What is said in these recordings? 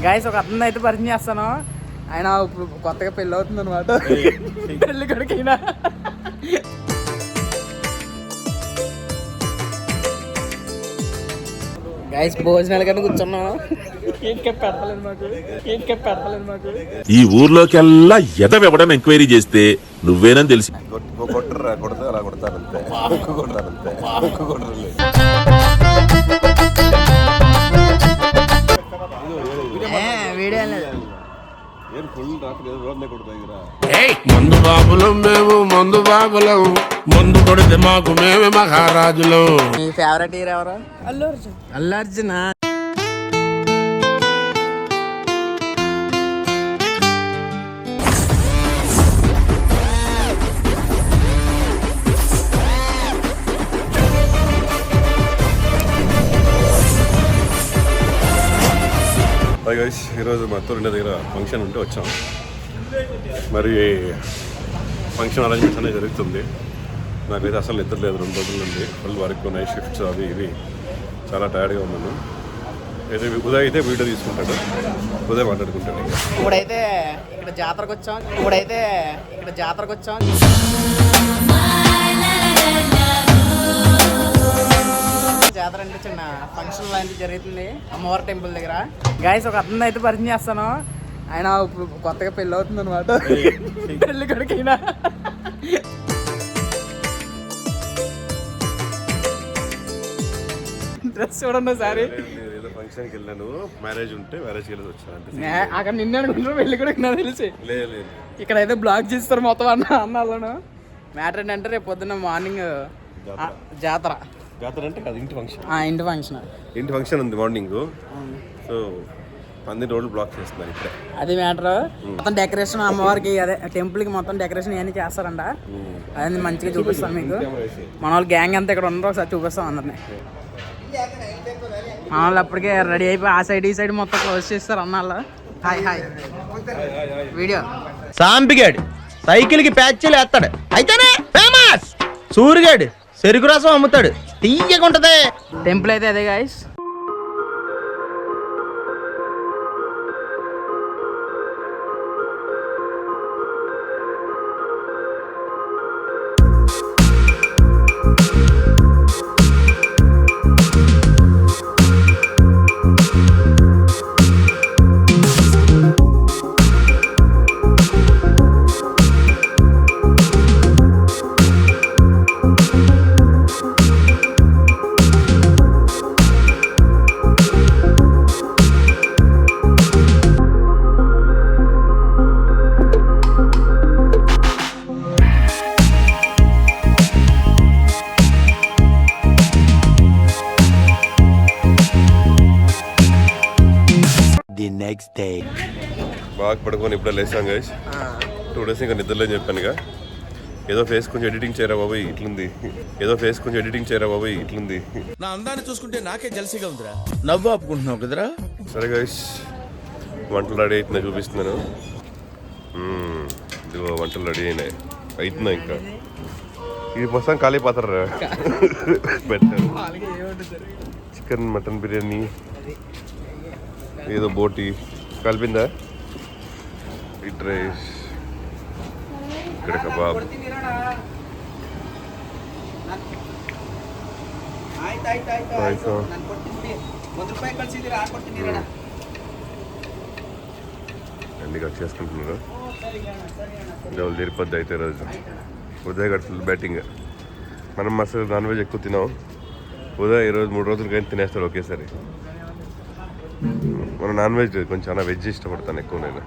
Guys ఒక అతను అయితే పరిచయం చేస్తాను. ఆయన ఇప్పుడు కొత్తగా పెళ్ళి అవుతుంది అనమాట. పెళ్ళి కొడుకైనా గైస్ భోజనాలు కానీ కూర్చున్నాం. ఈ ఊర్లోకెల్లా ఎదవెవడం ఎంక్వైరీ చేస్తే నువ్వేనని తెలిసి మందు బాబులం మేము, మందు బాబులం, మందు కొడితే మాకు మేమే మహారాజులం. మీ ఫేవరెట్ హీరో ఎవరు? అల్లు అర్జున్. ఈరోజు మా తోలిన దగ్గర ఫంక్షన్ ఉంటే వచ్చాం. మరి ఫంక్షన్ అరేంజ్మెంట్స్ అనేది జరుగుతుంది. నాకైతే అసలు నిద్ర లేదు 2 రోజుల నుండి. ఫుల్ వర్క్, నైట్ షిఫ్ట్స్ అవి ఇవి చాలా టైర్డ్గా ఉన్నాను. అయితే ఉదయ్ అయితే వీడియో తీసుకుంటాడు, ఉదయ్ మాట్లాడుకుంటాడు. ఇప్పుడైతే ఇక్కడ జాతరకు వచ్చాం. జాతర అంటే చిన్న ఫంక్షన్ లాంటి జరుగుతుంది అమ్మవారి టెంపుల్ దగ్గర. గైస్ ఒక అతను అయితే పరిచయం చేస్తాను. ఆయన ఇప్పుడు కొత్తగా పెళ్ళి అవుతుంది అనమాట. పెళ్ళి కొడుకైనా డ్రెస్ చూడండి ఒకసారి. ఏదో ఫంక్షన్కి వెళ్ళాను, మ్యారేజ్ ఉంటే మ్యారేజ్కి వెళ్ళి వచ్చాను. అక్కడ నిన్న అనుకుంటారు పెళ్ళి కొడుకు నాకు తెలిసి. లేదు ఇక్కడ అయితే బ్లాక్ చేస్తారు మొత్తం అన్నాళ్ళను. మ్యాటర్ ఏంటంటే రేపు పొద్దున్న మార్నింగ్ జాతర అంటే కాదు, ఇంటి ఫంక్షన్. ఇంటి ఫంక్షన్ ఉంది మార్నింగ్. సో 10 రోడ్లు బ్లాక్ చేస్తున్నారు ఇప్పుడే. అది మ్యాటర్. మొత్తం డెకరేషన్ అమ్మవారికి, అదే టెంపుల్ కి మొత్తం డెకరేషన్ ఇవన్నీ చేస్తారంట. అదే మంచిగా చూపిస్తాను మీకు. మన వాళ్ళు గ్యాంగ్ అంతా ఇక్కడ ఉండరు, ఒకసారి చూపిస్తాం అందరినీ. మన వాళ్ళు అప్పటికే రెడీ అయిపోయి ఆ సైడ్ ఈ సైడ్ మొత్తం క్లోజ్ చేస్తారు అన్నాళ్ళు. Hi video. సాంపిగాడు సైకిల్ కి ప్యాచ్లు వేస్తాడు, అయితేనే ఫేమస్. సూరిగాడు చెరుకు రసం అమ్ముతాడు, తీయకుంటది. టెంపుల్ అయితే అదే గైస్. బాగా పడుకొని ఇప్పుడే లేసాం గైస్. 2 days ఇంకా నిద్రలేని చెప్పానుగా. ఏదో ఫేస్ కొంచెం ఎడిటింగ్ చేయరా బాబోయ్ ఇట్లుంది. నా అందాన్ని చూసుకుంటే నాకే జలసిగా ఉందిరా. నవ్వు ఆపుకుంటున్నావు కదరా. సరే గైస్, వంటలు రెడీ అవుతున్నాయి చూపిస్తున్నాను. ఇదిగో వంటలు రెడీ అవుతున్నాయి ఇంకా. ఇది మొత్తం ఖాళీ పాత్ర పెట్టారు. చికెన్, మటన్ బిర్యానీ, ఏదో బోటి కలిపిందా, ఫ్రైడ్ రైస్, ఇక్కడ కబాబ్, అన్ని కట్ చేసుకుంటున్నారు. డబుల్ తిరుపతి అయితే రోజు ఉదయ్ గడ ఫుల్ బ్యాటింగ్. మనం అసలు నాన్ వెజ్ ఎక్కువ తినాం. ఉదయ్ ఈరోజు 3 రోజులు కానీ తినేస్తాడు ఒకేసారి. మనం నాన్ వెజ్ కొంచెం చాలా వెజ్ ఇష్టపడతాను ఎక్కువ నేను.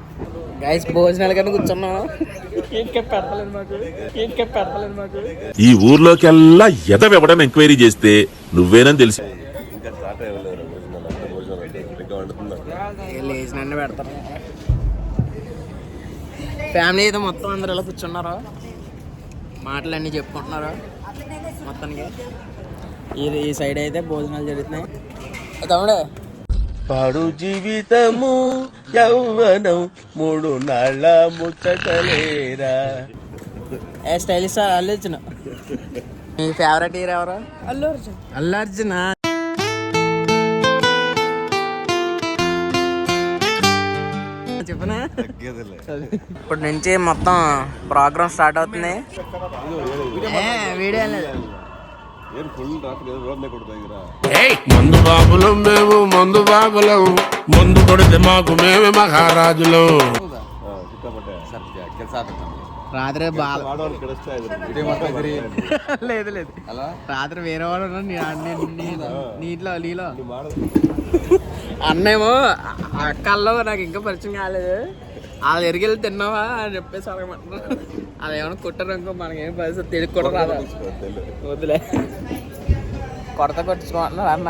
గైస్ భోజనాలు కానీ కూర్చున్నాం. ఈ ఊర్లోకెల్లా ఎదవెవడం ఎంక్వైరీ చేస్తే నువ్వేనని తెలిసి ఇంకా స్టార్ట్ అయ్యలేదు లేచినన్ను పెడతారు. ఫ్యామిలీ అయితే మొత్తం అందరు ఇలా కూర్చున్నారు, మాటలన్నీ చెప్పుకుంటున్నారు మొత్తానికి. ఈ సైడ్ అయితే భోజనాలు జరుగుతున్నాయి. తమ్ముడు పాడు జీవితము యౌవనం 3 నాళ్ళ ముచ్చటలేరా. స్టైలిష్ అల్లు అర్జున్. మీ ఫేవరెట్ హీరో ఎవరు? అల్లు అర్జున్. చెప్పనా ఇప్పటి నుంచి మొత్తం ప్రోగ్రామ్ స్టార్ట్ అవుతుంది. వీడియో లేదు. మందు బాబులం మేము, మందు బాబులం, మందు కొడితే మాకు మేమే మహారాజులం. రాత్రి లేదు లేదు రాత్రి వేరే వాడు నీలో అన్నేమో అక్కల్లో నాకు ఇంకా పరిచయం కాలేదు. వాళ్ళు ఎరిగెళ్ళి తిన్నావా అని చెప్పేసి అడగమంటున్నారు. అదేమన్నా కుట్టారు అనుకో మనకేం పరిస్థితి తెలియక కూడా రాదా. వద్దులే కొట్టుకోమంటున్నారు అన్న.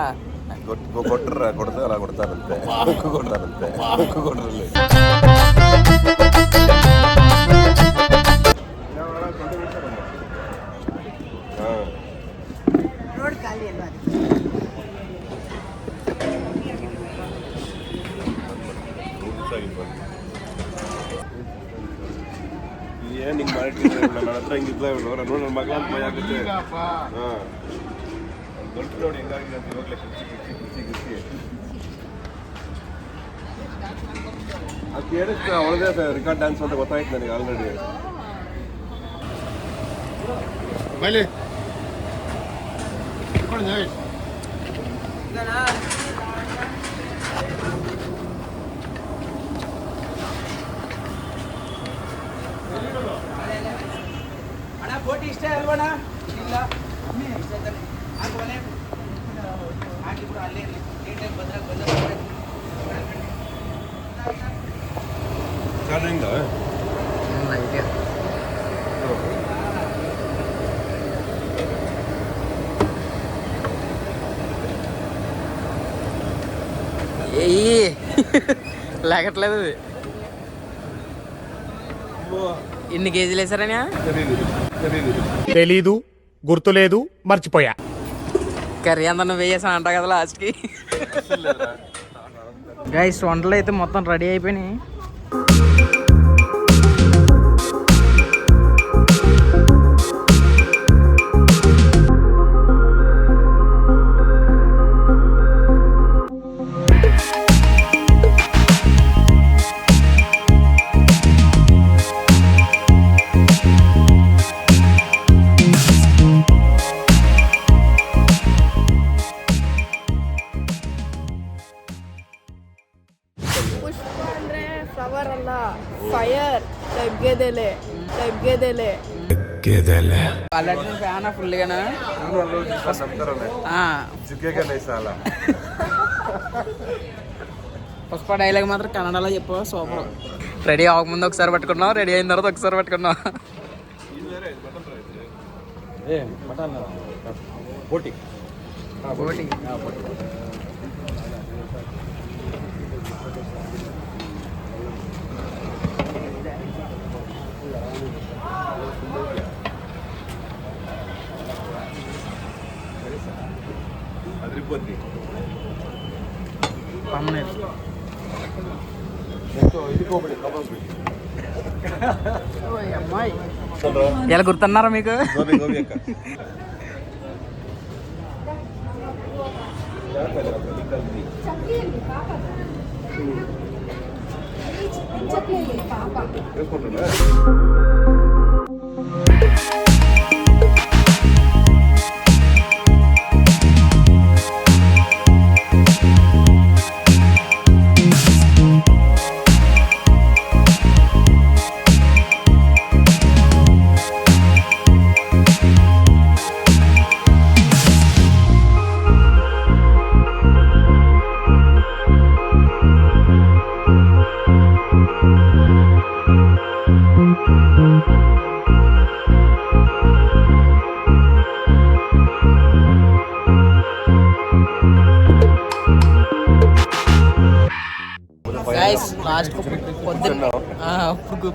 కొట్టరా కొడితే అలా కొడతారంతే కొడతారంతే కొట్టరు. ಏನ್ ಹಿಂಗ್ ಮಾಡಿಟ್ಟಿದ್ರೆ ನನ್ನ ಹತ್ರ ಹಿಂಗಿದ್ಲ ಇವಳು ನೋಡಿ ನನ್ನ ಮಗಳ ಅಂತ ಭಯ ಆಗುತ್ತೆ. ದೊಡ್ಡ ನೋಡಿ ಹಿಂಗಾಗಿ ಅಂತ ಇವಾಗಲೇ ಕಿರ್ಚಿ ಅದು ಕೇಳಿಸ್ತು ಅವಳದೇ ರಿಕಾರ್ಡ್ ಡ್ಯಾನ್ಸ್ ಅಂತ ಗೊತ್ತಾಯ್ತು ನನಗೆ ಆಲ್ರೆಡಿ. లేకట్లేదు. ఎన్ని కేజీలు వేసారని తెలీదు, గుర్తులేదు, మర్చిపోయా. కర్రీ అంతా నువ్వు వేసాను అంట కదా లాస్ట్కి. గైస్ వంటలు అయితే మొత్తం రెడీ అయిపోయినాయి. ಫ್ಲವರ್ ಅಲ್ಲ, ಫೈರ್. ತಗ್ಗೆದೆಲೆ ఫ్యాన్ ఫుల్గానా పుష్ప డైలాగ్ మాత్రం కన్నడలో చెప్పు. సూపర్. రెడీ అవ్వకముందు ఒకసారి పట్టుకున్నావు, రెడీ అయిన తర్వాత ఒకసారి పట్టుకున్నావు. పోటీ అమ్మాయి ఎలా గుర్తున్నారా మీకు?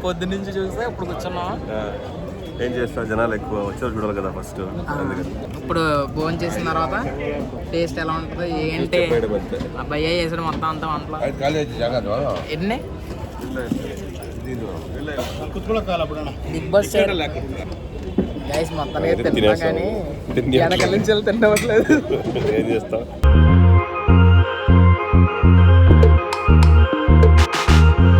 పొద్దున్న నుంచి చూస్తే ఇప్పుడు కూర్చున్నాం. ఏం చేస్తారు, జనాలు ఎక్కువ వచ్చారు చూడాలి కదా ఫస్ట్. ఇప్పుడు భోజనం చేసిన తర్వాత టేస్ట్ ఎలా ఉంటుంది ఏంటి భయ్య చేసాడు మొత్తం అంతా వంటలో. ఎన్ని బిగ్ బాస్ గైస్ మొత్తానికి తిన్నా కానీ వెనకాల నుంచి తింటవట్లేదు. ఏం చేస్తాం.